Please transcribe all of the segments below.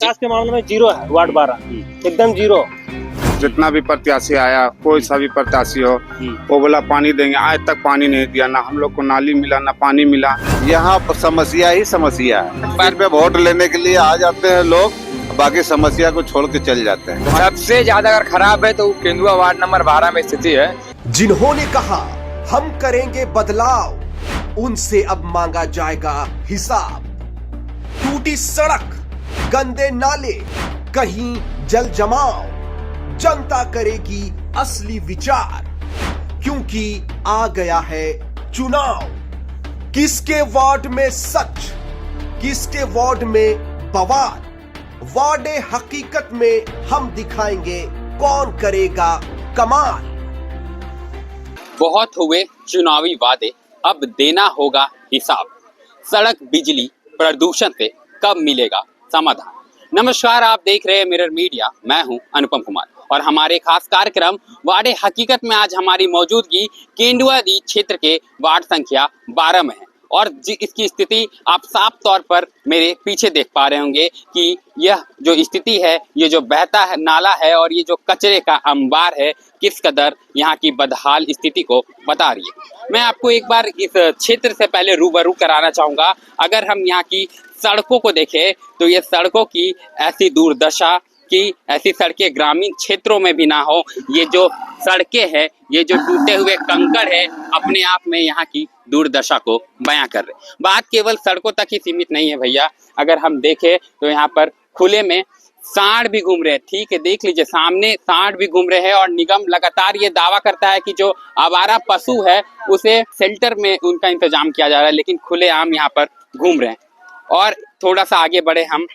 विकास के मामले में जीरो है वार्ड 12 एकदम जीरो। जितना भी प्रत्याशी आया, कोई सा भी प्रत्याशी हो, वो बोला पानी देंगे, आज तक पानी नहीं दिया। ना हम लोग को नाली मिला, ना पानी मिला। यहाँ पर समस्या ही समस्या है। पर पे वोट लेने के लिए आ जाते हैं लोग, बाकी समस्या को छोड़ के चल जाते हैं। सबसे ज्यादा अगर खराब है तो केंदुआ वार्ड नंबर 12 में स्थिति है। जिन्होंने कहा हम करेंगे बदलाव, उनसे अब मांगा जाएगा हिसाब। टूटी सड़क, गंदे नाले, कहीं जल जमाव, जनता करेगी असली विचार, क्योंकि आ गया है चुनाव। किसके वार्ड में सच, किसके वार्ड में बवाल, वार्ड हकीकत में हम दिखाएंगे कौन करेगा कमाल। बहुत हुए चुनावी वादे, अब देना होगा हिसाब। सड़क, बिजली, प्रदूषण से कब मिलेगा समाधान। नमस्कार, आप देख रहे हैं मिरर मीडिया। मैं हूं अनुपम कुमार और हमारे खास कार्यक्रम वार्ड हकीकत में आज हमारी मौजूदगी केंदुआ दी क्षेत्र के वार्ड संख्या 12 में है। और इसकी स्थिति आप साफ तौर पर मेरे पीछे देख पा रहे होंगे कि यह जो स्थिति है, ये जो बहता है नाला है और ये जो कचरे का अंबार है, किस कदर यहाँ की बदहाल स्थिति को बता रही है। मैं आपको एक बार इस क्षेत्र से पहले रूबरू कराना चाहूँगा। अगर हम यहाँ की सड़कों को देखें तो ये सड़कों की ऐसी दुर्दशा कि ऐसी सड़कें ग्रामीण क्षेत्रों में भी ना हो। ये जो सड़कें हैं, ये जो टूटे हुए कंकड़ है, अपने आप में यहाँ की दुर्दशा को बयां कर रहे। बात केवल सड़कों तक ही सीमित नहीं है भैया। अगर हम देखें तो यहाँ पर खुले में सांड भी घूम रहे हैं। ठीक है, देख लीजिए, सामने सांड भी घूम रहे हैं और निगम लगातार ये दावा करता है कि जो आवारा पशु है उसे शेल्टर में उनका इंतजाम किया जा रहा है, लेकिन खुलेआम यहाँ पर घूम रहे हैं। और थोड़ा सा आगे बढ़े हम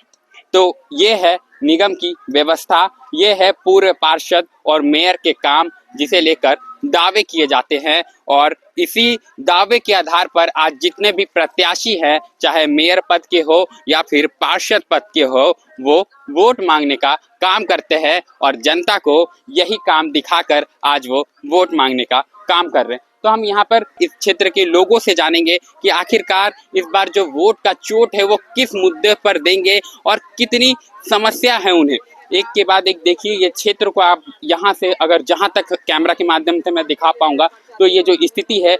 तो ये है निगम की व्यवस्था, ये है पूर्व पार्षद और मेयर के काम, जिसे लेकर दावे किए जाते हैं। और इसी दावे के आधार पर आज जितने भी प्रत्याशी हैं, चाहे मेयर पद के हो या फिर पार्षद पद के हो, वो वोट मांगने का काम करते हैं और जनता को यही काम दिखाकर आज वो वोट मांगने का काम कर रहे हैं। तो हम यहाँ पर इस क्षेत्र के लोगों से जानेंगे कि आखिरकार इस बार जो वोट का चोट है वो किस मुद्दे पर देंगे और कितनी समस्या है उन्हें। एक के बाद एक देखिए ये क्षेत्र को आप यहाँ से अगर जहाँ तक कैमरा के माध्यम से मैं दिखा पाऊंगा तो ये जो स्थिति है,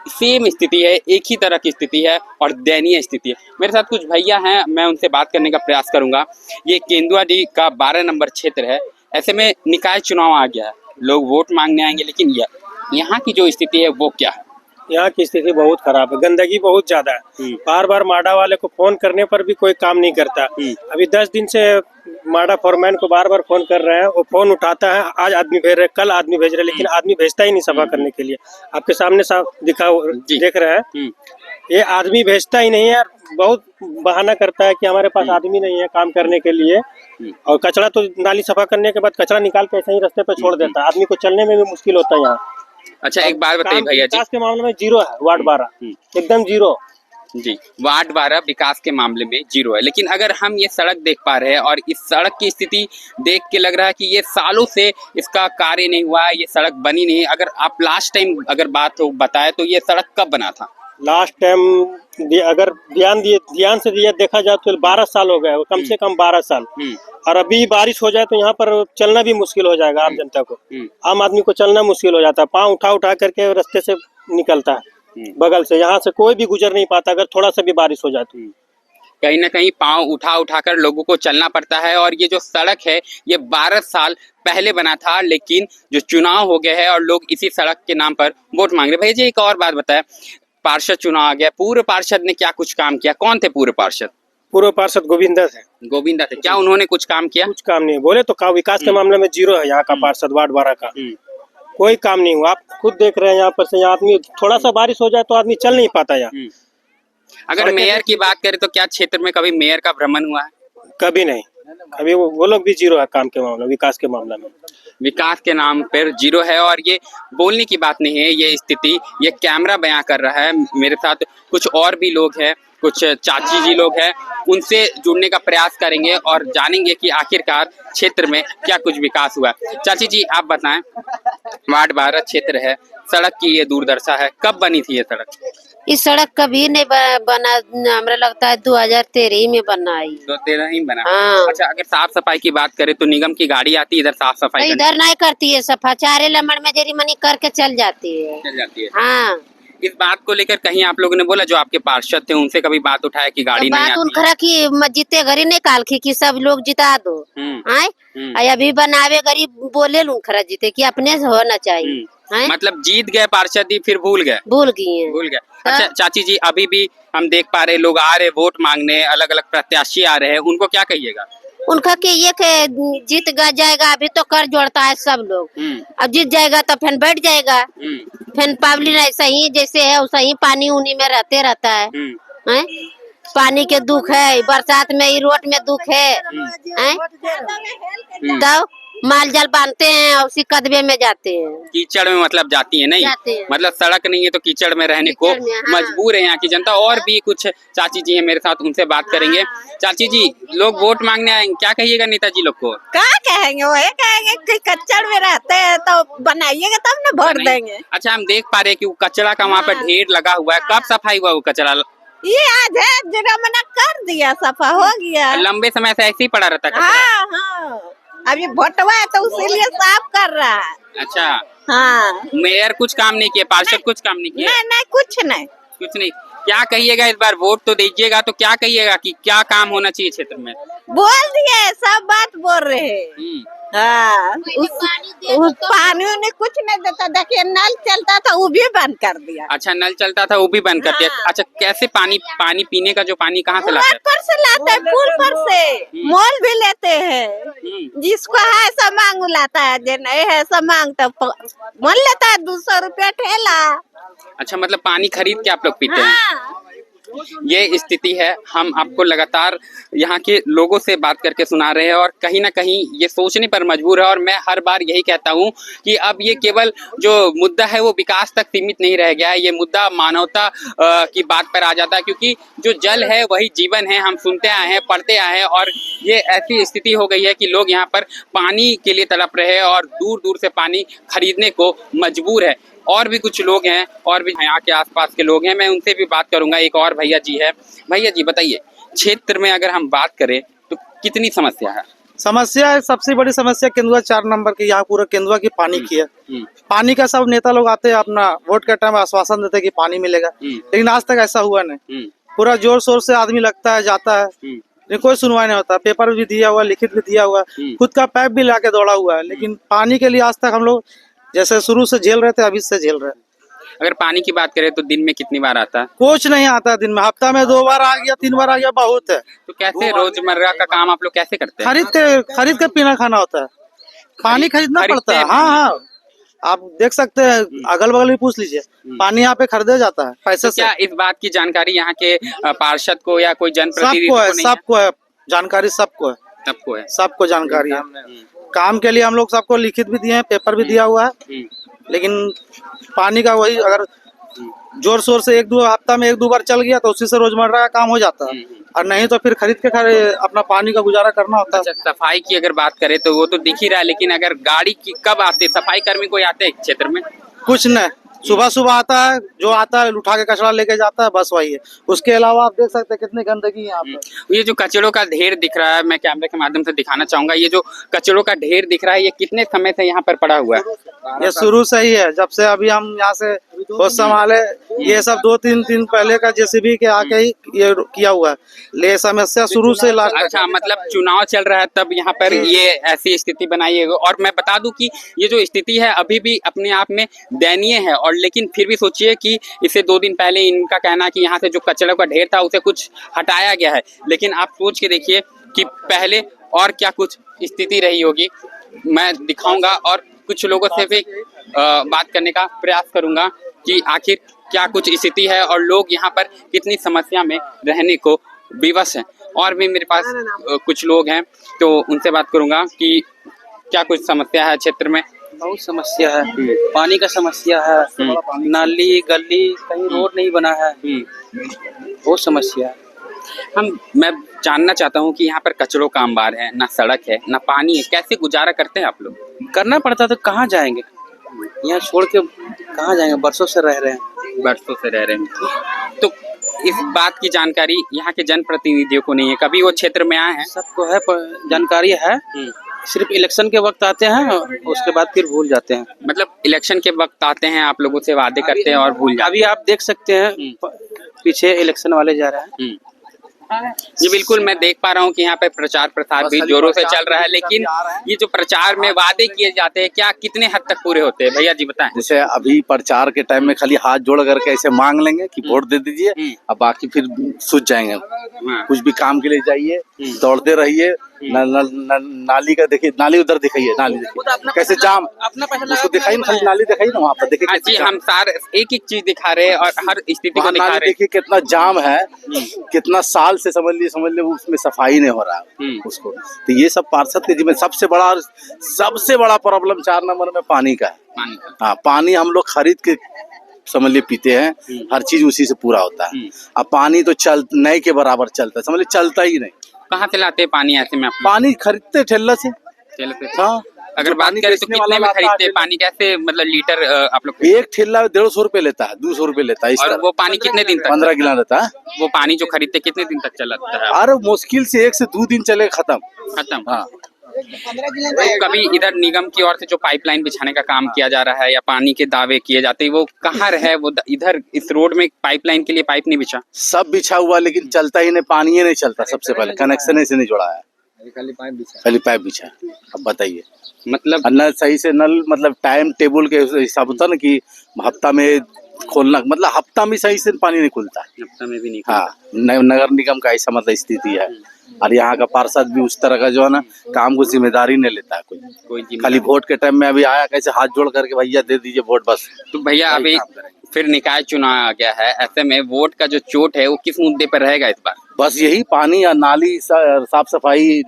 सेम स्थिति है, एक ही तरह की स्थिति है और दयनीय स्थिति है। मेरे साथ कुछ भैया हैं, मैं उनसे बात करने का प्रयास करूंगा। ये केंदुआ डी का 12 नंबर क्षेत्र है। ऐसे में निकाय चुनाव आ गया है, लोग वोट मांगने आएंगे, लेकिन यहाँ की जो स्थिति है वो क्या है? यहाँ की स्थिति बहुत खराब है, गंदगी बहुत ज्यादा है। बार बार माडा वाले को फोन करने पर भी कोई काम नहीं करता। अभी 10 दिन से माडा फोरमैन को बार बार फोन कर रहे हैं, वो फोन उठाता है, आज आदमी भेज रहे, कल आदमी भेज रहे, लेकिन आदमी भेजता ही नहीं सफा करने के लिए। आपके सामने साफ देख रहे हैं, ये आदमी भेजता ही नहीं है। बहुत बहाना करता है कि हमारे पास आदमी नहीं है काम करने के लिए, और कचरा तो नाली सफा करने के बाद कचरा निकाल के ऐसे ही रास्ते पे छोड़ देता है। आदमी को चलने में भी मुश्किल होता है यहाँ। अच्छा, एक बात बताइए भैया जी, विकास के मामले में जीरो है वार्ड 12 एकदम जीरो जी। वार्ड 12 विकास के मामले में जीरो है, लेकिन अगर हम ये सड़क देख पा रहे हैं और इस सड़क की स्थिति देख के लग रहा है कि ये सालों से इसका कार्य नहीं हुआ है, ये सड़क बनी नहीं। अगर आप लास्ट टाइम अगर बात हो बताए तो ये सड़क कब बना था? लास्ट टाइम अगर ध्यान से देखा जाए तो 12 साल हो गए, कम से कम 12 साल। और अभी बारिश हो जाए तो यहाँ पर चलना भी मुश्किल हो जाएगा। आम जनता को, आम आदमी को चलना मुश्किल हो जाता है। पाँव उठा उठा करके रास्ते से निकलता है, बगल से यहाँ से कोई भी गुजर नहीं पाता अगर थोड़ा सा भी बारिश हो जाए तो। कहीं ना कहीं पाँव उठा उठा कर लोगों को चलना पड़ता है। और ये जो सड़क है ये 12 साल पहले बना था, लेकिन जो चुनाव हो गया है और लोग इसी सड़क के नाम पर वोट मांग रहे। भैया जी, एक और बात बताए, पार्षद चुनाव आ गया, पूर्व पार्षद ने क्या कुछ काम किया? कौन थे पूर्व पार्षद? पूर्व पार्षद गोविंदा थे। क्या उन्होंने कुछ काम किया? कुछ काम नहीं बोले तो विकास के मामले में जीरो है यहाँ का पार्षद वार्ड 12 का। कोई काम नहीं हुआ। आप खुद देख रहे हैं यहाँ पर से, यहाँ आदमी थोड़ा सा बारिश हो जाए तो आदमी चल नहीं पाता यहाँ। अगर मेयर की बात करें तो क्या क्षेत्र में कभी मेयर का भ्रमण हुआ है? कभी नहीं, कभी वो लोग भी जीरो है काम के मामले, विकास के मामले में। विकास के नाम पर जीरो है। और ये बोलने की बात नहीं है, ये स्थिति ये कैमरा बयां कर रहा है। मेरे साथ कुछ और भी लोग हैं, कुछ चाची जी लोग हैं, उनसे जुड़ने का प्रयास करेंगे और जानेंगे कि आखिरकार क्षेत्र में क्या कुछ विकास हुआ है। चाची जी, आप बताएं, वार्ड 12 क्षेत्र है, सड़क की ये दुर्दशा है, कब बनी थी ये सड़क? इस सड़क कभी नहीं बना, हमें लगता है 2013 में बना है। 2013 ही बना। हाँ। अच्छा, अगर साफ सफाई की बात करें तो निगम की गाड़ी आती है इधर साफ सफाई इधर नहीं करती है सफा, चारे लमड़ में जरी मनी करके चल जाती है। चल जाती है। हाँ, इस बात को लेकर कहीं आप लोगों ने बोला, जो आपके पार्षद थे उनसे कभी बात उठाया कि गाड़ी तो नहीं बात आती उनखरा की जीते घरी नहीं काल की सब लोग जिता दो। आए अभी बनावे गरीब बोले उनखरा जीते कि अपने से होना चाहिए। मतलब जीत गए पार्षद ही फिर भूल गए भूल गए। अच्छा चाची जी, अभी भी हम देख पा रहे लोग आ रहे वोट मांगने, अलग अलग प्रत्याशी आ रहे हैं, उनको क्या कहिएगा? उनका कि ये के जीत जाएगा, अभी तो कर जोड़ता है सब लोग, अब जीत जाएगा तो फिर बैठ जाएगा, फिर पब्लिक ऐसा ही जैसे है वैसा ही पानी उनी में रहता है। हैं? पानी के दुख है, बरसात में ही रोड में दुख है। तो माल जाल बांधते हैं और उसी कदबे में जाते हैं, कीचड़ में मतलब जाती है नहीं जाते हैं। मतलब सड़क नहीं है तो कीचड़ में रहने को कीचड़ में, हाँ। मजबूर है यहाँ की जनता। और भी कुछ चाची जी है मेरे साथ, उनसे बात करेंगे। चाची जी, लोग वोट मांगने आएंगे, क्या कहिएगा नेताजी लोग को? क्या कहेंगे, वही कहेंगे कि कच्चड़ में रहते हैं तो बनाइएगा तब ना वोट देंगे। अच्छा, हम देख पा रहे हैं कि वो कचरा का वहाँ पर ढेर लगा हुआ है, कब सफाई हुआ वो कचरा? ये आज है जगह मना कर दिया, सफा हो गया। लंबे समय से ऐसे ही पड़ा रहता कचरा? हाँ, अभी भोटवा है तो उसीलिए साफ कर रहा है। अच्छा, हाँ, मेयर कुछ काम नहीं किया, पार्षद कुछ काम नहीं किया? नहीं कुछ नहीं। क्या कहिएगा, इस बार वोट तो दीजिएगा तो क्या कहिएगा कि क्या काम होना चाहिए क्षेत्र में? बोल दिए, सब बात बोल रहे हैं। हाँ, पानी उन्हें कुछ नहीं देता। देखिए नल चलता था वो भी बंद कर दिया। अच्छा, नल चलता था वो भी बंद कर दिया। अच्छा, कैसे पानी पीने का जो पानी कहाँ से लाते हैं? पर से लाते हैं, पुल पर से मोल भी लेते हैं। जिसको है सब मांग लाता है, जो नहीं है सब मांग तो मोल लेता है, 200 रुपया ठेला। अच्छा, मतलब पानी खरीद के आप लोग पीते हैं? हाँ। ये स्थिति है। हम आपको लगातार यहाँ के लोगों से बात करके सुना रहे हैं और कहीं ना कहीं ये सोचने पर मजबूर है। और मैं हर बार यही कहता हूँ कि अब ये केवल जो मुद्दा है वो विकास तक सीमित नहीं रह गया है, ये मुद्दा मानवता की बात पर आ जाता है, क्योंकि जो जल है वही जीवन है। हम सुनते आए हैं, पढ़ते आए हैं और ये ऐसी स्थिति हो गई है कि लोग यहाँ पर पानी के लिए तड़प रहे हैं और दूर दूर से पानी खरीदने को मजबूर है। और भी कुछ लोग हैं और भी यहाँ के आसपास के लोग हैं, मैं उनसे भी बात करूंगा। एक और भैया जी है। भैया जी बताइए, क्षेत्र में अगर हम बात करें तो कितनी समस्या है? समस्या है, सबसे बड़ी समस्या केंदुआ 4 नंबर की, यहाँ पूरा केंदुआ की पानी की है। पानी का सब नेता लोग आते हैं, अपना वोट के टाइम आश्वासन देते हैं कि पानी मिलेगा, लेकिन आज तक ऐसा हुआ नहीं। पूरा जोर शोर से आदमी लगता है, जाता है, लेकिन कोई सुनवाई नहीं होता। पेपर भी दिया हुआ, लिखित भी दिया हुआ, खुद का पाइप भी लाके दौड़ा हुआ है, लेकिन पानी के लिए आज तक हम लोग जैसे शुरू से झेल रहे थे अभी से झेल रहे हैं। अगर पानी की बात करें तो दिन में कितनी बार आता है? कुछ नहीं आता दिन में, हफ्ता में 2 बार आ गया, 3 बार आ गया, बहुत है। तो कैसे रोजमर्रा का काम आप लोग कैसे करते हैं? खरीद के पीना खाना होता है, पानी खरीदना पड़ता है। हाँ, आप देख सकते हैं, अगल बगल भी पूछ लीजिए, पानी यहाँ पे खरीदा जाता है पैसे से। क्या इस बात की जानकारी यहाँ के पार्षद को या कोई जनप्रतिनिधि को नहीं? सबको है जानकारी, सबको है, सबको जानकारी है। काम के लिए हम लोग सबको लिखित भी दिए हैं, पेपर भी दिया हुआ है, लेकिन पानी का वही अगर जोर शोर से 1-2 हफ्ता में 1-2 बार चल गया तो उसी से रोजमर्रा का काम हो जाता है, और नहीं तो फिर खरीद के अपना पानी का गुजारा करना होता है। अच्छा, सफाई की अगर बात करें तो वो तो दिख ही रहा है, लेकिन अगर गाड़ी की कब आते, सफाई कर्मी कोई आते हैं क्षेत्र में? कुछ नहीं, सुबह आता है, जो आता है उठा के कचरा लेके जाता है, बस वही है। उसके अलावा आप देख सकते हैं कितनी गंदगी है यहाँ पे। ये जो कचड़ों का ढेर दिख रहा है, मैं कैमरे के माध्यम से दिखाना चाहूंगा। ये जो कचड़ों का ढेर दिख रहा है, ये कितने समय से यहाँ पर पड़ा हुआ है? ये शुरू से ही है, जब से अभी हम यहाँ से होश संभाले। ये सब 2-3 दिन पहले का जेसीबी के आके ही ये किया हुआ है, ले समस्या शुरू से लास्ट। अच्छा, मतलब चुनाव चल रहा है तब यहाँ पर ये ऐसी स्थिति बनाई है। और मैं बता दूं कि ये जो स्थिति है अभी भी अपने आप में दयनीय है, और लेकिन फिर भी सोचिए कि इससे 2 दिन पहले इनका कहना है कि यहाँ से जो कचरे का ढेर था उसे कुछ हटाया गया है, लेकिन आप सोच के देखिए कि पहले और क्या कुछ स्थिति रही होगी। मैं दिखाऊंगा और कुछ लोगों से भी बात करने का प्रयास करूंगा कि आखिर क्या कुछ स्थिति है और लोग यहाँ पर कितनी समस्या में रहने को विवश हैं। और भी मेरे पास कुछ लोग हैं तो उनसे बात करूंगा कि क्या कुछ समस्या है क्षेत्र में। बहुत समस्या है, पानी का समस्या है, नाली गली कहीं रोड नहीं बना है, बहुत समस्या है। मैं जानना चाहता हूँ कि यहाँ पर कचड़ों का अंबार है, ना सड़क है, ना पानी है, कैसे गुजारा करते हैं आप लोग? करना पड़ता तो कहाँ जाएंगे, यहाँ छोड़ के कहाँ जाएंगे, बरसों से रह रहे हैं। बरसों से रह रहे हैं। तो इस बात की जानकारी यहाँ के जनप्रतिनिधियों को नहीं है, कभी वो क्षेत्र में आए हैं? सबको है जानकारी है, सिर्फ इलेक्शन के वक्त आते हैं, उसके बाद फिर भूल जाते हैं। मतलब इलेक्शन के वक्त आते हैं, आप लोगों से वादे करते हैं और भूल जाते अभी आप देख सकते हैं पीछे इलेक्शन वाले जा रहे हैं। जी बिल्कुल, मैं देख पा रहा हूँ कि यहाँ पे प्रचार प्रसार भी जोरों से चल रहा है, लेकिन ये जो प्रचार में वादे किए जाते हैं क्या कितने हद तक पूरे होते हैं भैया जी बताएं? जैसे अभी प्रचार के टाइम में खाली हाथ जोड़ करके ऐसे मांग लेंगे कि वोट दे दीजिए, अब बाकी फिर सूझ जाएंगे। कुछ भी काम के लिए जाइए, दौड़ते रहिए, नाली का देखिए, नाली उधर दिखाइए, नाली देखिए कैसे जाम, उसको दिखाइए खाली नाली दिखाइए ना वहाँ पर देखिए। जी हम सारे एक एक चीज दिखा रहे हैं और हर स्थिति को दिखा रहे हैं। देखिए कितना जाम है, कितना साल से समझ लीजिए उसमें सफाई नहीं हो रहा है उसको। तो ये सब पार्षद के जिम्मे सबसे बड़ा प्रॉब्लम 4 नंबर में पानी का है। हाँ, पानी हम लोग खरीद के समझ लीजिए पीते हैं, हर चीज उसी से पूरा होता है। अब पानी तो नए के बराबर चलता है, समझ लीजिए चलता ही नहीं। कहाँ से लाते हैं पानी? ऐसे में आप पानी खरीदते ठेला से। हाँ, अगर बात करें तो कितने में खरीदते हैं पानी? कैसे मतलब लीटर आप लोग? एक ठेला 150 रुपए लेता है, 200 रुपए लेता है। और वो पानी कितने दिन तक? 15 गिलास रहता है। वो पानी जो खरीदते कितने दिन तक चलता है? अरे मुश्किल से 1 से 2 दिन चले खत्म। हाँ, तो कभी इधर निगम की ओर से जो पाइपलाइन बिछाने का काम किया जा रहा है या पानी के दावे किए जाते हैं, वो कहाँ है? वो इधर इस रोड में पाइपलाइन के लिए पाइप नहीं बिछा? सब बिछा हुआ, लेकिन चलता ही नहीं, पानी ही नहीं चलता। सबसे पहले कनेक्शन से नहीं जोड़ा है, खाली पाइप बिछा। अब बताइए, मतलब नल सही से मतलब टाइम टेबल के हिसाब होता ना कि हफ्ता में खोलना, मतलब हफ्ता में सही से पानी नहीं खुलता है, हफ्ता में भी नहीं। हाँ, नगर निगम का ऐसा मतलब स्थिति है। और यहाँ का पार्षद भी उस तरह का जो है ना, काम को जिम्मेदारी नहीं लेता है कोई खाली वोट के टाइम में अभी आया कैसे हाथ जोड़ करके भैया दे दीजिए वोट बस। तो भैया अभी फिर निकाय चुनाव आ गया है, ऐसे में वोट का जो चोट है वो किस मुद्दे पर रहेगा इस बार? बस यही पानी या नाली साफ सफाई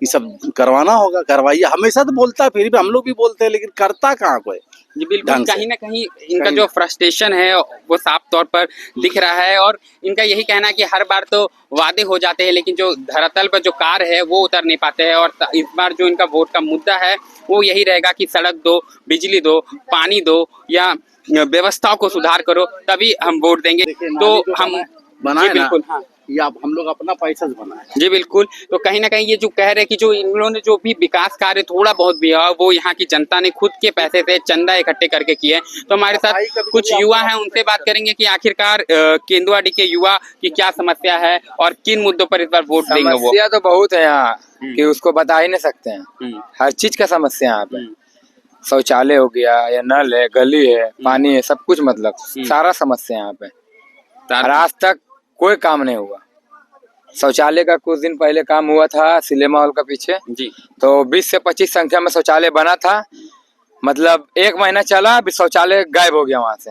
ये सब करवाना होगा। करवाइए, हमेशा तो बोलता है, फिर भी हम लोग भी बोलते हैं, लेकिन करता कहाँ कोई। जी बिल्कुल, कहीं ना कहीं इनका जो फ्रस्ट्रेशन है वो साफ तौर पर दिख रहा है और इनका यही कहना है कि हर बार तो वादे हो जाते हैं लेकिन जो धरातल पर जो कार्य है वो उतर नहीं पाते हैं। और इस बार जो इनका वोट का मुद्दा है वो यही रहेगा कि सड़क दो, बिजली दो, पानी दो या व्यवस्थाओं को सुधार करो, तभी हम वोट देंगे। तो हम बनाए ना, बिल्कुल, हाँ या हम लोग अपना पैसा से बनाए। जी बिल्कुल, तो कहीं ना कहीं ये जो कह रहे हैं कि जो इन लोगों ने जो भी विकास कार्य थोड़ा बहुत भी है वो यहाँ की जनता ने खुद के पैसे से चंदा इकट्ठे करके किए। तो हमारे साथ कुछ युवा हैं, उनसे बात करेंगे कि आखिरकार केंदुआडीह के युवा की क्या समस्या है और किन मुद्दों पर इस बार वोट देंगे। वो समस्या तो बहुत है यहाँ कि उसको बता ही नहीं सकते हैं। हर चीज का समस्या यहाँ पे, शौचालय हो गया या नल है, गली है, पानी है, सब कुछ मतलब सारा समस्या यहाँ पे। और आज तक कोई काम नहीं हुआ। शौचालय का कुछ दिन पहले काम हुआ था सिनेमा हॉल का पीछे जी, तो 20 से 25 संख्या में शौचालय बना था, मतलब 1 महीना चला, अभी शौचालय गायब हो गया वहां से।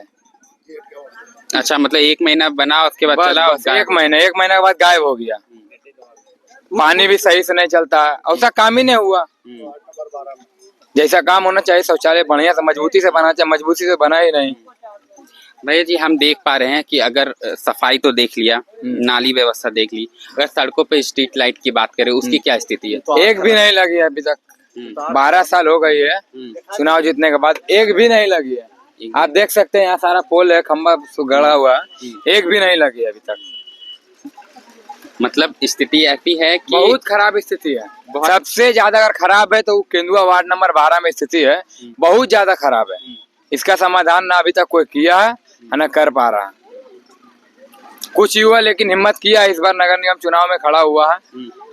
अच्छा, मतलब 1 महीना बना उसके बाद चला, 1 महीना के बाद गायब हो गया। पानी भी सही से नहीं चलता, ऐसा काम ही नहीं हुआ जैसा काम होना चाहिए। शौचालय बढ़िया से मजबूती से बना चाहिए, मजबूती से बना ही नहीं। भैया जी, हम देख पा रहे हैं कि अगर सफाई तो देख लिया, नाली व्यवस्था देख ली, अगर सड़कों पे स्ट्रीट लाइट की बात करें उसकी क्या स्थिति है? एक भी नहीं लगी है अभी तक। 12 साल हो गई है चुनाव जीतने के बाद, एक भी नहीं लगी है। आप देख सकते हैं यहाँ सारा पोल है, खंबा गड़ा हुआ, एक भी नहीं लगी है अभी तक। मतलब स्थिति ऐसी है कि बहुत खराब स्थिति है। सबसे ज्यादा अगर खराब है तो केंदुआ वार्ड नंबर 12 में स्थिति है, बहुत ज्यादा खराब है। इसका समाधान ना अभी तक कोई किया है न कर पा रहा। कुछ युवा लेकिन हिम्मत किया इस बार नगर निगम चुनाव में खड़ा हुआ है,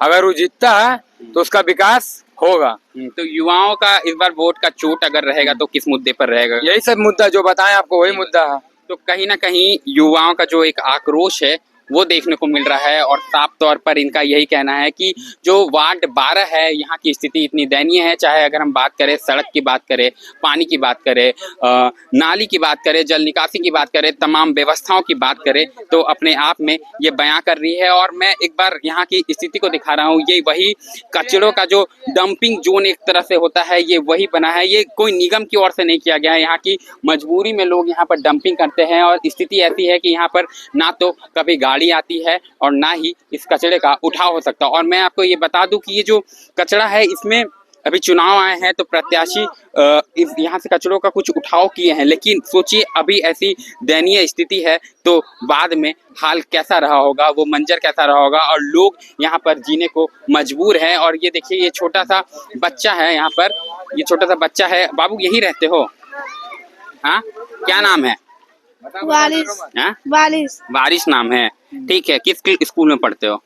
अगर वो जीतता है तो उसका विकास होगा। तो युवाओं का इस बार वोट का चोट अगर रहेगा तो किस मुद्दे पर रहेगा? यही सब मुद्दा जो बताएं आपको वही मुद्दा है। तो कहीं ना कहीं युवाओं का जो एक आक्रोश है वो देखने को मिल रहा है और साफ तौर पर इनका यही कहना है कि जो वार्ड 12 है यहाँ की स्थिति इतनी दयनीय है। चाहे अगर हम बात करें सड़क की बात करें, पानी की बात करें, नाली की बात करें, जल निकासी की बात करें, तमाम व्यवस्थाओं की बात करें, तो अपने आप में ये बयां कर रही है। और मैं एक बार यहाँ की स्थिति को दिखा रहा हूँ, ये वही कचड़ों का जो डंपिंग जोन एक तरह से होता है ये वही बना है। ये कोई निगम की ओर से नहीं किया गया है, यहाँ की मजबूरी में लोग यहाँ पर डंपिंग करते हैं। और स्थिति ऐसी है कि यहाँ पर ना तो कभी गाड़ी आती है और ना ही इस कचड़े का उठाव हो सकता। और मैं आपको ये बता दूं कि ये जो कचड़ा है इसमें अभी चुनाव आए हैं तो प्रत्याशी इस यहाँ से कचरों का कुछ उठाव किए हैं, लेकिन सोचिए अभी ऐसी दयनीय स्थिति है तो बाद में हाल कैसा रहा होगा, वो मंजर कैसा रहा होगा, और लोग यहाँ पर जीने को मजबूर हैं। और ये देखिए ये छोटा सा बच्चा है यहाँ पर, ये छोटा सा बच्चा है। बाबू यही रहते हो? हाँ, क्या नाम है? बारिश बारिश नाम है, ठीक है। किस स्कूल में पढ़ते हो?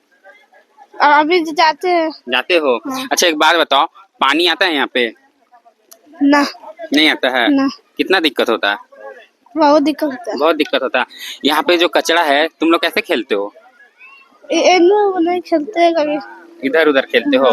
अभी जाते हो? अच्छा एक बात बताओ, पानी आता है यहाँ पे? ना, नहीं आता है ना। कितना दिक्कत होता है? बहुत दिक्कत होता है। बहुत दिक्कत होता है। यहाँ पे जो कचरा है तुम लोग कैसे खेलते हो? नहीं खेलते कभी, इधर उधर खेलते हो।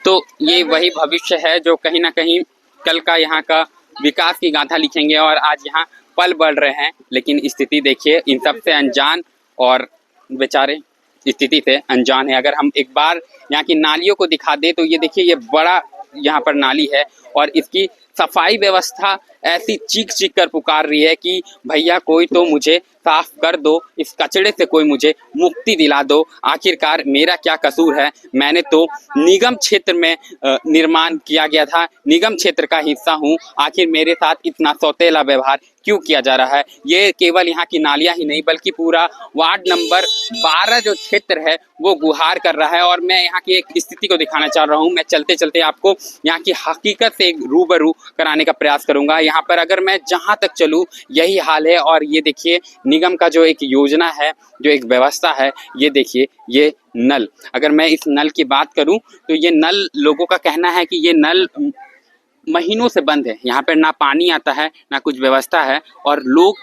तो ये वही भविष्य है जो कहीं ना कहीं कल का यहाँ का विकास की गाथा लिखेंगे। और आज यहाँ पल बढ़ रहे हैं, लेकिन स्थिति देखिए इन सब से अनजान, और बेचारे स्थिति से अनजान है। अगर हम एक बार यहाँ की नालियों को दिखा दे तो ये देखिए ये बड़ा यहाँ पर नाली है, और इसकी सफाई व्यवस्था ऐसी चीख चीख कर पुकार रही है कि भैया कोई तो मुझे साफ कर दो, इस कचरे से कोई मुझे मुक्ति दिला दो। आखिरकार मेरा क्या कसूर है? मैंने तो निगम क्षेत्र में निर्माण किया गया था, निगम क्षेत्र का हिस्सा हूँ, आखिर मेरे साथ इतना सौतेला व्यवहार क्यों किया जा रहा है? ये केवल यहाँ की नालियाँ ही नहीं बल्कि पूरा वार्ड नंबर 12 जो क्षेत्र है वो गुहार कर रहा है। और मैं यहाँ की एक स्थिति को दिखाना चाह रहा हूँ। मैं चलते चलते आपको यहाँ की हकीकत से रूबरू कराने का प्रयास करूंगा। यहाँ पर अगर मैं जहाँ तक चलूँ यही हाल है। और ये देखिए निगम का जो एक योजना है, जो एक व्यवस्था है, ये देखिए ये नल, अगर मैं इस नल की बात करूं तो ये नल, लोगों का कहना है कि ये नल महीनों से बंद है। यहाँ पर ना पानी आता है ना कुछ व्यवस्था है, और लोग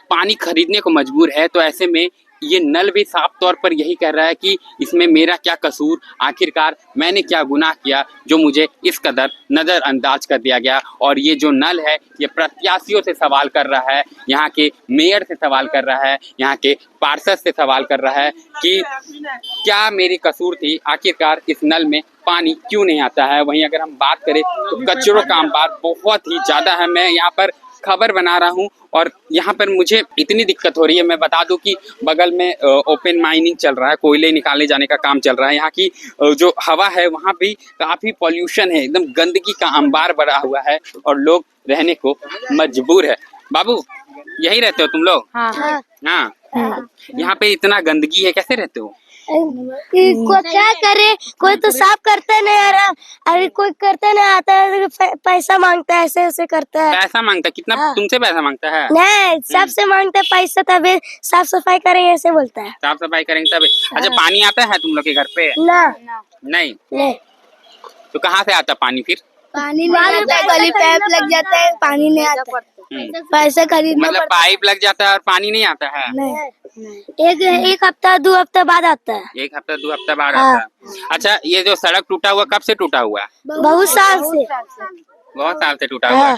पानी खरीदने को मजबूर है। तो ऐसे में ये नल भी साफ तौर पर यही कह रहा है कि इसमें मेरा क्या कसूर, आखिरकार मैंने क्या गुनाह किया जो मुझे इस कदर नज़रअंदाज कर दिया गया। और ये जो नल है ये प्रत्याशियों से सवाल कर रहा है, यहाँ के मेयर से सवाल कर रहा है, यहाँ के पार्षद से सवाल कर रहा है कि क्या मेरी कसूर थी, आखिरकार इस नल में पानी क्यों नहीं आता है। वहीं अगर हम बात करें तो कचरों का अंबार बहुत ही ज़्यादा है। मैं यहाँ पर खबर बना रहा हूँ और यहाँ पर मुझे इतनी दिक्कत हो रही है। मैं बता दूं कि बगल में ओपन माइनिंग चल रहा है, कोयले निकाले जाने का काम चल रहा है। यहाँ की जो हवा है वहाँ भी काफ़ी पॉल्यूशन है, एकदम गंदगी का अंबार भरा हुआ है और लोग रहने को मजबूर है। बाबू यही रहते हो तुम लोग? हाँ। हाँ। यहाँ पे इतना गंदगी है, कैसे रहते हो? को क्या करे, कोई तो साफ करते नहीं आ रहा, अरे कोई करते नहीं आता है, पैसा मांगता है, ऐसे ऐसे करता है। पैसा मांगता है? कितना? हाँ। तुमसे पैसा मांगता है? नहीं, सबसे मांगते पैसा, तभी साफ सफाई करेंगे ऐसे बोलता है। साफ सफाई करेंगे तभी। अच्छा पानी आता है तुम लोग के घर पे? ना नहीं। तो कहाँ से आता पानी फिर? पानी नहीं आता, गली पाइप लग जाता है, पानी नहीं आता, पैसा खरीदना मतलब पाइप लग जाता है और पानी नहीं आता है? नहीं, एक हफ्ता 2 हफ्ता बाद आता है। एक हफ्ता 2 हफ्ता बाद आता है। अच्छा ये जो सड़क टूटा हुआ कब से टूटा हुआ? बहुत साल से। बहुत साल से टूटा हुआ।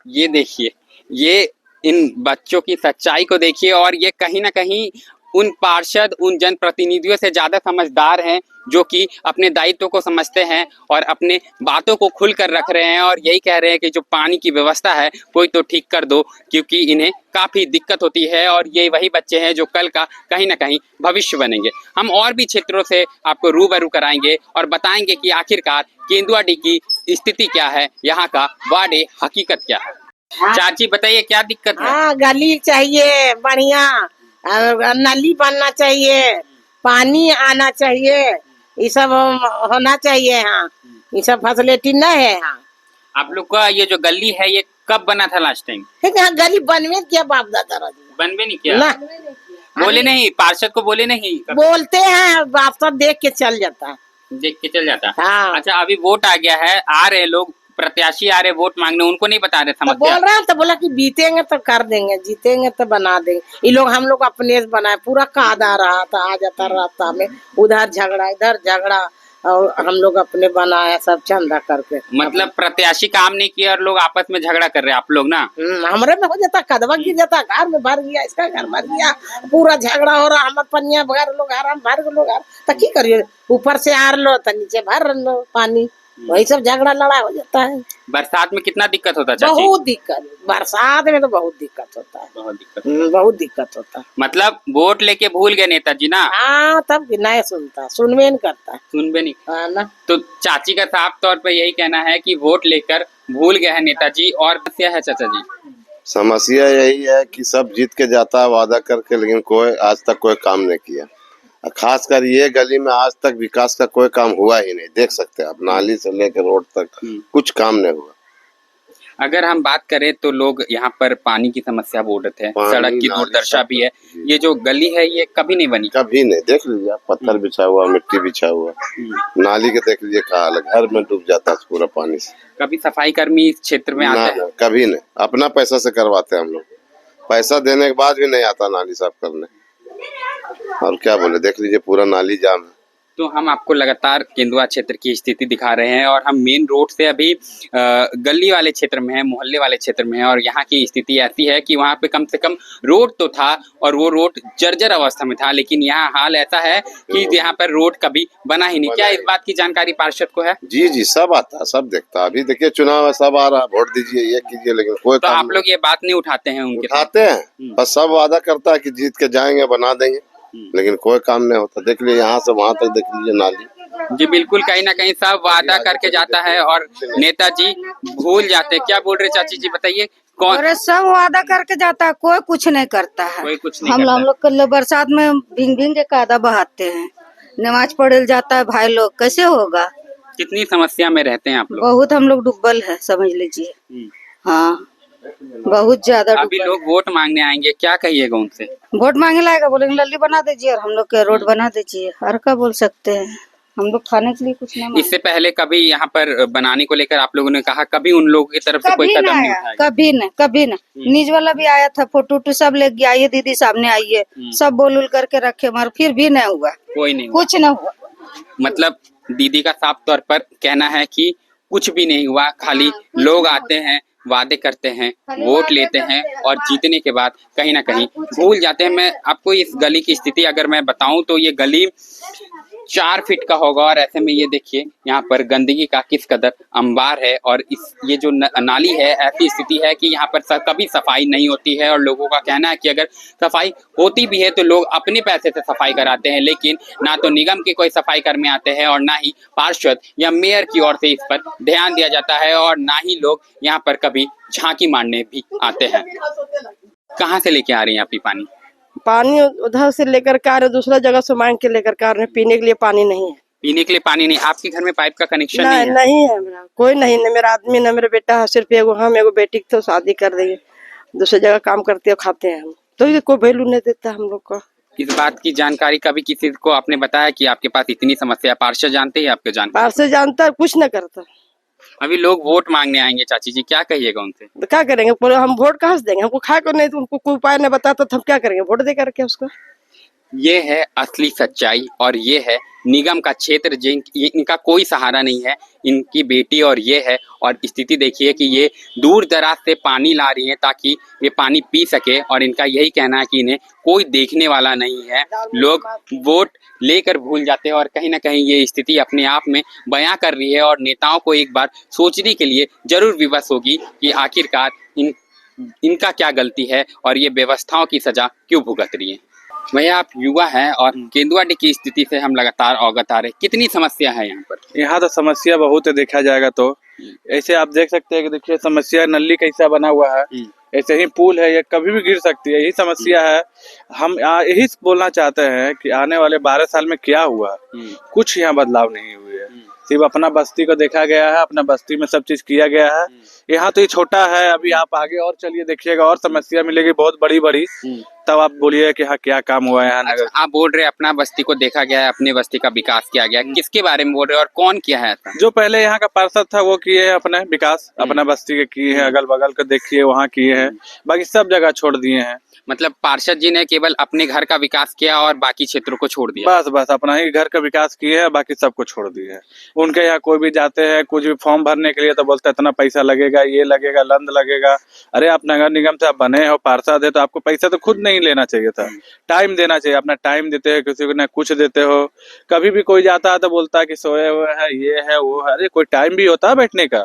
ये देखिए, ये इन बच्चों की सच्चाई को देखिए, और ये कहीं ना कहीं उन पार्षद, उन जनप्रतिनिधियों से ज्यादा समझदार हैं जो कि अपने दायित्व को समझते हैं और अपने बातों को खुल कर रख रहे हैं और यही कह रहे हैं कि जो पानी की व्यवस्था है कोई तो ठीक कर दो, क्योंकि इन्हें काफ़ी दिक्कत होती है और ये वही बच्चे हैं जो कल का कहीं ना कहीं भविष्य बनेंगे। हम और भी क्षेत्रों से आपको रूबरू कराएंगे और बताएंगे कि आखिरकार केंदुआडीह की स्थिति क्या है, यहाँ का वार्ड हकीकत क्या है। चाची बताइए क्या दिक्कत है? हाँ, गली चाहिए बढ़िया, नली बनना चाहिए, पानी आना चाहिए, ये सब होना चाहिए। हाँ, ये सब फैसिलिटी नहीं है। हाँ, आप लोग का ये जो गली है ये कब बना था लास्ट टाइम? गली बनवे किया बाप दादा, बनवे नहीं किया ना। बोले नहीं, पार्षद को बोले नहीं? बोलते हैं, बाप तो देख के चल जाता है, देख के चल जाता है। हाँ। अच्छा अभी वोट आ गया है, आ रहे लोग, प्रत्याशी आ रहे वोट मांगने, उनको नहीं बता रहे तो समस्या? बोल रहा है, तो बोला कि बीतेंगे तो कर देंगे, जीतेंगे तो बना देंगे। ये लोग हम लोग अपने से बनाए, पूरा कादा रहा था, आ जाता रास्ता में, उधर झगड़ा इधर झगड़ा, और हम लोग अपने बनाए सब चंदा करके। मतलब प्रत्याशी काम नहीं किया और लोग आपस में झगड़ा कर रहे हैं आप लोग ना? हमारे में हो जाता, कदवा गिर जाता, घर में भर गया, इसका घर भर गया, पूरा झगड़ा हो रहा, हमारे पनिया भर लो, घर भर लो, घर तो की करिए, ऊपर से आर लो तो नीचे भर लो पानी, वही सब झगड़ा लड़ा हो जाता है। बरसात में कितना दिक्कत होता है चाची? बहुत दिक्कत, बरसात में तो बहुत दिक्कत होता है, बहुत दिक्कत। बहुत दिक्कत होता है। मतलब वोट लेके भूल गए नेताजी ना? हाँ, तब नहीं सुनता, सुनवे नहीं करता, सुनबे नहीं। हाँ ना। तो चाची का साफ तौर पे यही कहना है कि वोट लेकर भूल गए हैं नेताजी। और क्या है चाचा जी? समस्या यही है कि सब जीत के जाता है वादा करके, लेकिन कोई आज तक कोई काम नहीं किया। खासकर ये गली में आज तक विकास का कोई काम हुआ ही नहीं। देख सकते हैं आप, नाली से लेकर रोड तक कुछ काम नहीं हुआ। अगर हम बात करें तो लोग यहाँ पर पानी की समस्या बोल रहे थे, सड़क की दुर्दशा भी है। ये जो गली है ये कभी नहीं बनी, कभी नहीं। देख लीजिए, पत्थर बिछा हुआ, मिट्टी बिछा हुआ, नाली के देख लीजिए क्या हाल है, घर में डूब जाता है पूरा पानी से। कभी सफाई कर्मी इस क्षेत्र में आते हैं? कभी नहीं, अपना पैसा से करवाते हैं हम लोग। पैसा देने के बाद भी नहीं आता नाली साफ करने। और क्या बोले, देख लीजिए पूरा नाली जाम है। तो हम आपको लगातार केंदुआ क्षेत्र की स्थिति दिखा रहे हैं और हम मेन रोड से अभी गली वाले क्षेत्र में है, मोहल्ले वाले क्षेत्र में है। और यहाँ की स्थिति ऐसी है कि वहाँ पे कम से कम रोड तो था और वो रोड जर्जर अवस्था में था, लेकिन यहाँ हाल ऐसा है कि यहाँ पर रोड कभी बना ही नहीं। क्या इस बात की जानकारी पार्षद को है? जी जी, सब आता है, सब देखता है। अभी देखिए चुनाव है, सब आ रहा है, वोट दीजिए, ये कीजिए, लेकिन कोई तो आप लोग ये बात नहीं उठाते हैं उनके? उठाते हैं, बस सब वादा करता है कि जीत के जाएंगे, बना देंगे, लेकिन कोई काम नहीं होता। देख लीजिए यहाँ से वहाँ तक, देख लीजिए नाली। जी बिल्कुल, कहीं ना कहीं सब वादा करके जाता है और नेताजी भूल जाते हैं। क्या बोल रहे चाची जी, बताइए? कौन? अरे सब वादा करके जाता है, कोई कुछ नहीं करता है। कोई कुछ नहीं हम लोग कल बरसात में भींग भींग के कादा बहाते हैं, नमाज पढ़े जाता है भाई लोग, कैसे होगा? कितनी समस्या में रहते हैं आप लोग? बहुत हम लोग डुब्बल है, समझ लीजिए। हाँ, बहुत ज्यादा। अभी लोग वोट मांगने आएंगे, क्या कहिएगा उनसे? वोट मांगे लाएगा, बोलेंगे लल्ली बना दीजिए और हम लोग के रोड बना दीजिए। और क्या बोल सकते हैं, हम लोग खाने के लिए कुछ नहीं। इससे पहले कभी यहाँ पर बनाने को लेकर आप लोगों ने कहा, कभी उन लोगों की तरफ से कोई कदम नहीं उठाया? कभी नहीं, कभी नहीं। नीच वाला भी आया था, फोटो वोटो सब ले गया, आइए दीदी सामने आइए, सब बोल उल करके रखे, मगर फिर भी नहीं हुआ, कोई नहीं, कुछ नहीं हुआ। मतलब दीदी का साफ तौर पर कहना है कि कुछ भी नहीं हुआ, खाली लोग आते हैं, वादे करते हैं, वोट लेते हैं और जीतने के बाद कहीं ना कहीं भूल जाते हैं। मैं आपको इस गली की स्थिति अगर मैं बताऊं तो ये गली 4 फीट का होगा और ऐसे में ये देखिए यहाँ पर गंदगी का किस कदर अंबार है। और ये जो नाली है, ऐसी स्थिति है कि यहाँ पर कभी सफाई नहीं होती है। और लोगों का कहना है कि अगर सफाई होती भी है तो लोग अपने पैसे से सफाई कराते हैं, लेकिन ना तो निगम के कोई सफाई कर्मी आते हैं और ना ही पार्षद या मेयर की ओर से इस पर ध्यान दिया जाता है और ना ही लोग यहाँ पर कभी झांकी मारने भी आते हैं। कहाँ से लेके आ रही हैं आप ये पानी? पानी उधर से लेकर के आ रहे, दूसरा जगह से मांग के लेकर के आ रहे। पीने के लिए पानी नहीं है। पीने के लिए पानी नहीं? आपके घर में पाइप का कनेक्शन नहीं है? नहीं है मेरा, कोई नहीं, न मेरा आदमी न मेरा बेटा है, सिर्फ एगो हम, एगो बेटी तो शादी कर देंगे, दूसरी जगह काम करते हो, खाते हैं हम, तो ये कोई वैल्यू नहीं देता हम लोग को। इस बात की जानकारी कभी किसी को आपने बताया कि आपके पास इतनी समस्या? पार्षद जानते हैं आपके? पार्षद जानता है, कुछ न करता। अभी लोग वोट मांगने आएंगे चाची जी, क्या कहिएगा उनसे? तो क्या करेंगे, हम वोट कहाँ से देंगे? हमको खा को नहीं, तो उनको कोई उपाय नहीं बताता तो हम क्या करेंगे, वोट दे करके उसको। ये है असली सच्चाई और ये है निगम का क्षेत्र, इनका कोई सहारा नहीं है, इनकी बेटी और ये है। और स्थिति देखिए कि ये दूर दराज से पानी ला रही है ताकि ये पानी पी सके और इनका यही कहना है कि इन्हें कोई देखने वाला नहीं है। लोग वोट लेकर भूल जाते हैं और कहीं ना कहीं ये स्थिति अपने आप में बयां कर रही है और नेताओं को एक बार सोचने के लिए जरूर विवश होगी कि आखिरकार इनका क्या गलती है और ये व्यवस्थाओं की सजा क्यों भुगत रही है। भैया आप युवा हैं और केंदुआडीह की स्थिति से हम लगातार अवगत आ रहे हैं, कितनी समस्या है यहाँ पर? यहाँ तो समस्या बहुत है, देखा जाएगा तो ऐसे आप देख सकते हैं कि देखिए समस्या, नली कैसा बना हुआ है, ऐसे ही पुल है, ये कभी भी गिर सकती है, यही समस्या है। हम यही बोलना चाहते हैं कि आने वाले 12 साल में क्या हुआ, कुछ यहाँ बदलाव नहीं हुए है, सिर्फ अपना बस्ती को देखा गया है, अपना बस्ती में सब चीज किया गया है। यहाँ तो ये छोटा है, अभी आप आगे और चलिए देखिएगा और समस्या मिलेगी बहुत बड़ी बड़ी, तब आप बोलिए कि हाँ क्या काम हुआ है यहाँ नगर। आप बोल रहे हैं अपना बस्ती को देखा गया है, अपने बस्ती का विकास किया गया, किसके बारे में बोल रहे हैं और कौन किया है ऐसा? जो पहले यहाँ का पार्षद था वो किए है अपना विकास, अपना बस्ती के किए हैं, अगल बगल का देखिए वहाँ किए हैं, बाकी सब जगह छोड़ दिए हैं। मतलब पार्षद जी ने केवल अपने घर का विकास किया और बाकी क्षेत्रों को छोड़ दिया? बस अपना ही घर का विकास किए हैं, बाकी सबको छोड़ दिए हैं। उनके यहाँ कोई भी जाते हैं कुछ भी फॉर्म भरने के लिए तो बोलते हैं इतना पैसा लगेगा, ये लगेगा, लंद लगेगा। अरे आप नगर निगम से आप बने हो, पार्षद है, तो आपको पैसा तो खुद नहीं नहीं लेना चाहिए था। टाइम देना चाहिए, अपना टाइम देते हैं, किसी को ना कुछ देते हो। कभी भी कोई जाता है तो बोलता है कि सोए हुए है, ये है वो है। अरे कोई टाइम भी होता है बैठने का,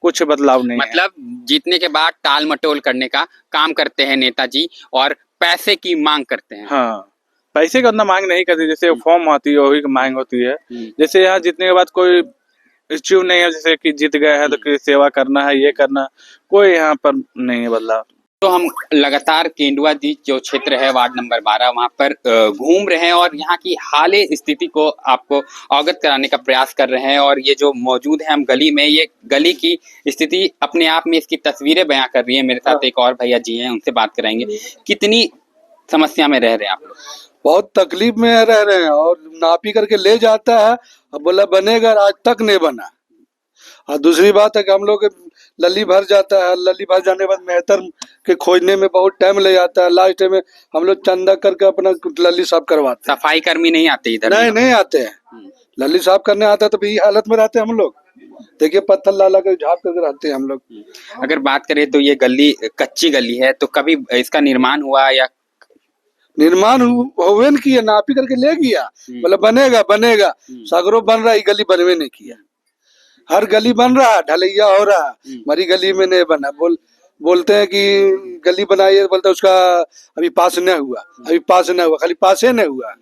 कुछ बदलाव नहीं है। मतलब जीतने के बाद टाल मटोल करने का काम करते हैं नेताजी और पैसे की मांग करते हैं। हाँ, पैसे का उतना मांग नहीं करती, जैसे फॉर्म होती है वही की मांग होती है। जैसे यहाँ जीतने के बाद कोई इश्यू नहीं है, जैसे कि जीत गए हैं तो कि सेवा करना है, ये करना, कोई यहाँ पर नहीं है बदलाव। तो हम लगातार केंदुआ दी जो क्षेत्र है वार्ड नंबर 12 वहां पर घूम रहे हैं और यहाँ की हालिया स्थिति को आपको अवगत कराने का प्रयास कर रहे हैं। और ये जो मौजूद है हम गली में, ये गली की स्थिति अपने आप में इसकी तस्वीरें बयां कर रही है। मेरे साथ एक और भैया जी हैं, उनसे बात कराएंगे। कितनी समस्या में रह रहे हैं आप लोग? बहुत तकलीफ में रह रहे हैं और नापी करके ले जाता है और बोला बनेगा, आज तक नहीं बना। और दूसरी बात है कि हम लोग लली भर जाता है, लली भर जाने के बाद मेहतर के खोजने में बहुत टाइम ले जाता है। लास्ट में हम लोग चंदा करके अपना लली साफ करवाते हैं। सफाई कर्मी नहीं आते इधर? नहीं आते हैं। लली साफ करने आता है तो यही हालत में रहते हैं हम लोग। देखिए पत्थर ला कर झाप करके रहते हैं हम लोग। अगर बात करें तो ये गली कच्ची गली है, तो कभी इसका निर्माण हुआ या निर्माण हुए न किया, नापी करके ले गया, बोला बनेगा सागरों बन रहा है, गली बनवे नहीं किया। हर गली बन रहा, ढलैया हो रहा, हमारी गली में नहीं बना। बोलते हैं कि गली बनाइए, बोलते उसका अभी पास नहीं हुआ, खाली पास नहीं हुआ।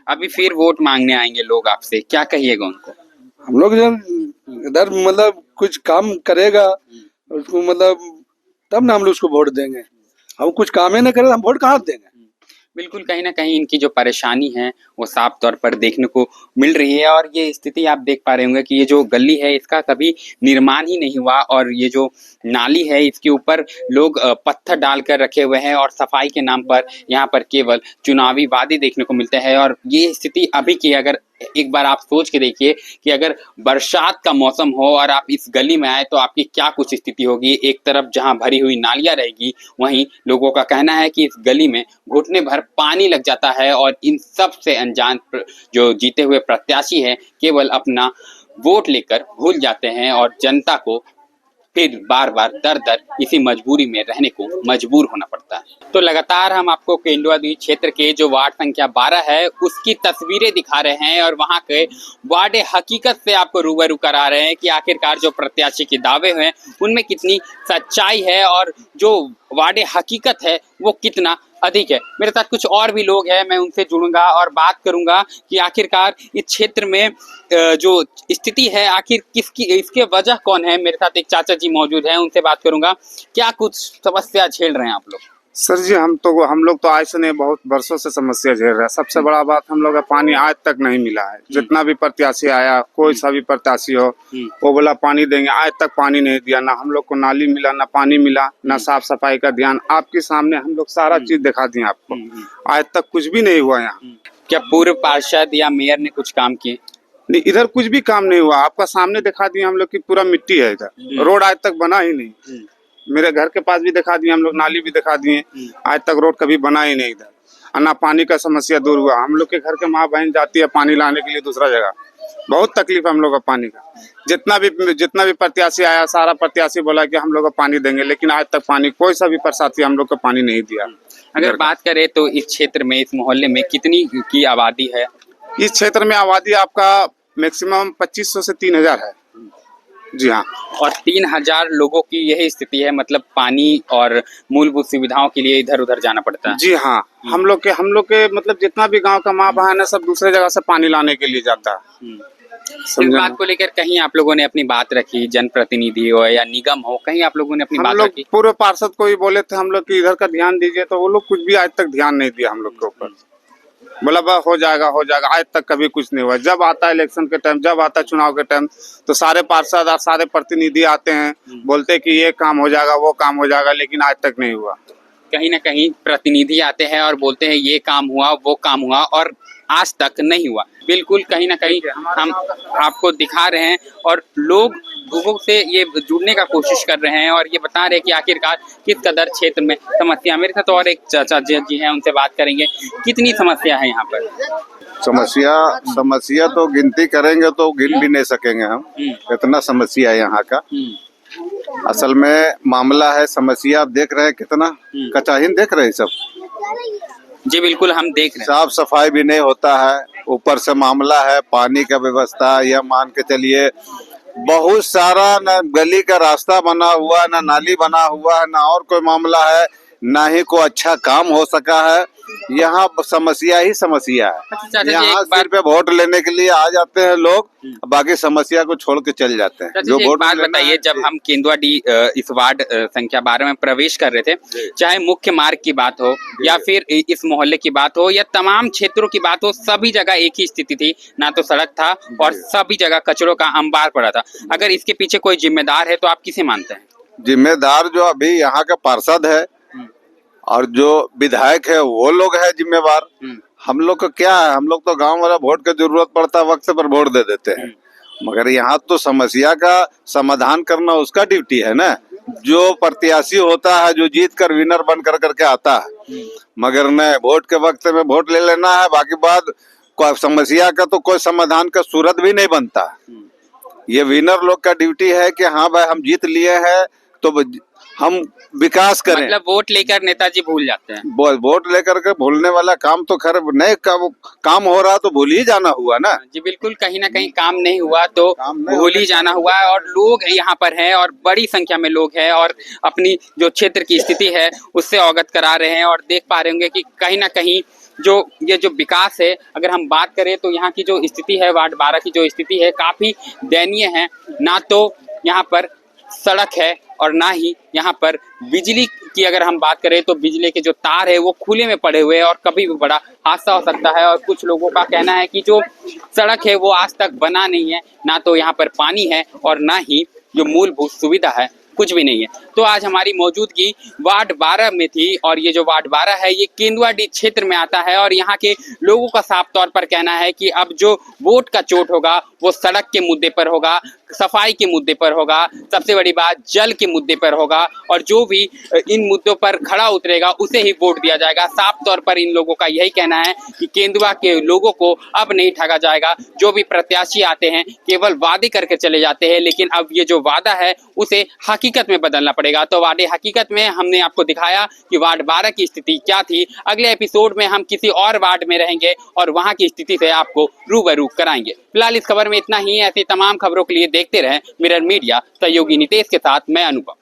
अभी फिर वोट मांगने आएंगे लोग आपसे, क्या कहिएगा उनको? हम लोग जब इधर मतलब कुछ काम करेगा उसको, मतलब तब ना हम लोग उसको वोट देंगे। हम कुछ काम ही नहीं करें, हम वोट कहाँ देंगे? बिल्कुल, कहीं ना कहीं इनकी जो परेशानी है वो साफ तौर पर देखने को मिल रही है। और ये स्थिति आप देख पा रहे होंगे कि ये जो गली है इसका कभी निर्माण ही नहीं हुआ और ये जो नाली है इसके ऊपर लोग पत्थर डालकर रखे हुए हैं और सफाई के नाम पर यहाँ पर केवल चुनावी वादे देखने को मिलते हैं। और ये स्थिति अभी की, अगर एक बार आप सोच के देखिए कि अगर बरसात का मौसम हो और आप इस गली में आए तो आपकी क्या कुछ स्थिति होगी। एक तरफ जहां भरी हुई नालियां रहेगी, वहीं लोगों का कहना है कि इस गली में घुटने भर पानी लग जाता है। और इन सब से अनजान जो जीते हुए प्रत्याशी हैं केवल अपना वोट लेकर भूल जाते हैं और जनता को फिर बार बार दर दर इसी मजबूरी में रहने को मजबूर होना पड़ता है। तो लगातार हम आपको केंदुआ दी क्षेत्र के जो वार्ड संख्या 12 है उसकी तस्वीरें दिखा रहे हैं और वहां के वार्ड हकीकत से आपको रूबरू करा रहे हैं कि आखिरकार जो प्रत्याशी के दावे हैं उनमें कितनी सच्चाई है और जो वार्ड हकीकत है वो कितना अधिक है। मेरे साथ कुछ और भी लोग हैं, मैं उनसे जुड़ूंगा और बात करूंगा कि आखिरकार इस क्षेत्र में जो स्थिति है आखिर किसकी, इसके वजह कौन है। मेरे साथ एक चाचा जी मौजूद हैं, उनसे बात करूंगा। क्या कुछ समस्या झेल रहे हैं आप लोग? सर जी हम लोग तो आज से नहीं, बहुत वर्षों से समस्या झेल रहे हैं। सबसे बड़ा बात हम लोग का पानी आज तक नहीं मिला है। जितना भी प्रत्याशी आया, कोई सा भी प्रत्याशी हो, वो बोला पानी देंगे, आज तक पानी नहीं दिया। ना हम लोग को नाली मिला, ना पानी मिला, ना साफ सफाई का ध्यान। आपके सामने हम लोग सारा चीज दिखा दिए आपको, आज तक कुछ भी नहीं हुआ यहाँ। क्या पूर्व पार्षद या मेयर ने कुछ काम किए? नहीं, इधर कुछ भी काम नहीं हुआ। आपका सामने दिखा दिए हम लोग की पूरा मिट्टी है इधर, रोड आज तक बना ही नहीं। मेरे घर के पास भी दिखा दिए हम लोग, नाली भी दिखा दिए, आज तक रोड कभी बना ही नहीं इधर। ना पानी का समस्या दूर हुआ। हम लोग के घर के माँ बहन जाती है पानी लाने के लिए दूसरा जगह, बहुत तकलीफ है हम लोग का पानी का। जितना भी प्रत्याशी आया, सारा प्रत्याशी बोला कि हम लोग को पानी देंगे, लेकिन आज तक पानी, कोई सा भी प्रत्याशी हम लोग को पानी नहीं दिया। अगर बात करें तो इस क्षेत्र में, इस मोहल्ले में कितनी की आबादी है? इस क्षेत्र में आबादी आपका मैक्सिमम 2500 से 3000 है। जी हाँ। और 3000 लोगों की यही स्थिति है, मतलब पानी और मूलभूत सुविधाओं के लिए इधर उधर जाना पड़ता है। जी हाँ, हम लोग के मतलब जितना भी गांव का माँ बहन है सब दूसरे जगह से पानी लाने के लिए जाता है। इस बात को लेकर कहीं आप लोगों ने अपनी बात रखी, जनप्रतिनिधि हो या निगम हो, कहीं आप लोगों ने अपनी बात रखी? पूर्व पार्षद को भी बोले थे हम लोग कि इधर का ध्यान दीजिए, तो वो लोग कुछ भी आज तक ध्यान नहीं दिया हम लोग के ऊपर। बोला बस हो जाएगा, आज तक कभी कुछ नहीं हुआ। जब आता है इलेक्शन के टाइम, जब आता है चुनाव के टाइम, तो सारे पार्षद और सारे प्रतिनिधि आते हैं, बोलते कि ये काम हो जाएगा, वो काम हो जाएगा, लेकिन आज तक नहीं हुआ। कहीं ना कहीं प्रतिनिधि आते हैं और बोलते हैं ये काम हुआ, वो काम हुआ, और आज तक नहीं हुआ। बिल्कुल, कहीं ना कहीं हम आपको दिखा रहे हैं और लोगों से ये जुड़ने का कोशिश कर रहे हैं और ये बता रहे हैं कि आखिरकार किस कदर क्षेत्र में समस्या। मेरे साथ और एक चाचा जी हैं, उनसे बात करेंगे। कितनी समस्या है यहाँ पर? समस्या तो गिनती करेंगे तो गिन भी नहीं सकेंगे हम, इतना समस्या है यहाँ का। असल में मामला है, समस्या आप देख रहे हैं कितना कचाहीन देख रहे हैं सब। जी बिल्कुल, हम देख रहे हैं साफ सफाई भी नहीं होता है, ऊपर से मामला है पानी का व्यवस्था, यह मान के चलिए बहुत सारा न गली का रास्ता बना हुआ, न नाली बना हुआ है, न और कोई मामला है, ना ही कोई अच्छा काम हो सका है। यहाँ समस्या ही समस्या है। यहाँ सिर्फ वोट लेने के लिए आ जाते हैं लोग, बाकी समस्या को छोड़ के चल जाते हैं। जो एक बात बताइए, जब हम केंदुआडी इस वार्ड संख्या 12 में प्रवेश कर रहे थे, चाहे मुख्य मार्ग की बात हो या फिर इस मोहल्ले की बात हो या तमाम क्षेत्रों की बात हो, सभी जगह एक ही स्थिति थी, ना तो सड़क था और सभी जगह कचरों का अंबार पड़ा था। अगर इसके पीछे कोई जिम्मेदार है तो आप किसे मानते हैं? जिम्मेदार जो अभी यहाँ का पार्षद है और जो विधायक है वो लोग है जिम्मेवार। हम लोग को क्या है, हम लोग तो गांव वाला वोट की जरूरत पड़ता है वक्त पर वोट दे देते हैं, मगर यहाँ तो समस्या का समाधान करना उसका ड्यूटी है ना। जो प्रत्याशी होता है, जो जीत कर विनर बन कर करके आता है, मगर न वोट के वक्त में वोट ले लेना है, बाकी बात समस्या का तो कोई समाधान का सूरत भी नहीं बनता। ये विनर लोग का ड्यूटी है कि हाँ भाई हम जीत लिए हैं तो हम विकास करें। मतलब वोट लेकर नेताजी भूल जाते हैं। वोट लेकर के भूलने वाला काम तो खैर नहीं, काम हो रहा तो भूल ही जाना हुआ ना। जी बिल्कुल, कहीं ना कहीं काम नहीं हुआ तो भूल ही जाना हुआ है। और लोग यहाँ पर हैं और बड़ी संख्या में लोग हैं और अपनी जो क्षेत्र की स्थिति है उससे अवगत करा रहे हैं और देख पा रहे होंगे कि कहीं ना कहीं ये जो विकास है, अगर हम बात करें तो यहाँ की जो स्थिति है, वार्ड 12 की जो स्थिति है, काफी दयनीय है। ना तो यहाँ पर सड़क है और ना ही यहाँ पर बिजली की अगर हम बात करें तो बिजली के जो तार है वो खुले में पड़े हुए हैं और कभी भी बड़ा हादसा हो सकता है। और कुछ लोगों का कहना है कि जो सड़क है वो आज तक बना नहीं है, ना तो यहाँ पर पानी है और ना ही जो मूलभूत सुविधा है कुछ भी नहीं है। तो आज हमारी मौजूदगी वार्ड 12 में थी और ये जो वार्ड 12 है ये केंदुआडी क्षेत्र में आता है और यहाँ के लोगों का साफ तौर पर कहना है कि अब जो वोट का चोट होगा वो सड़क के मुद्दे पर होगा, सफाई के मुद्दे पर होगा, सबसे बड़ी बात जल के मुद्दे पर होगा और जो भी इन मुद्दों पर खड़ा उतरेगा उसे ही वोट दिया जाएगा। साफ तौर पर इन लोगों का यही कहना है कि केंदुआ के लोगों को अब नहीं ठगा जाएगा। जो भी प्रत्याशी आते हैं केवल वादे करके चले जाते हैं, लेकिन अब ये जो वादा है उसे हकीकत में बदलना पड़ेगा। तो वादे हकीकत में हमने आपको दिखाया कि वार्ड 12 की स्थिति क्या थी। अगले एपिसोड में हम किसी और वार्ड में रहेंगे और वहां की स्थिति से आपको रूबरू कराएंगे। फिलहाल इस खबर में इतना ही। ऐसी तमाम खबरों के लिए देखते रहें मिरर मीडिया। सहयोगी नितेश के साथ मैं अनुपम।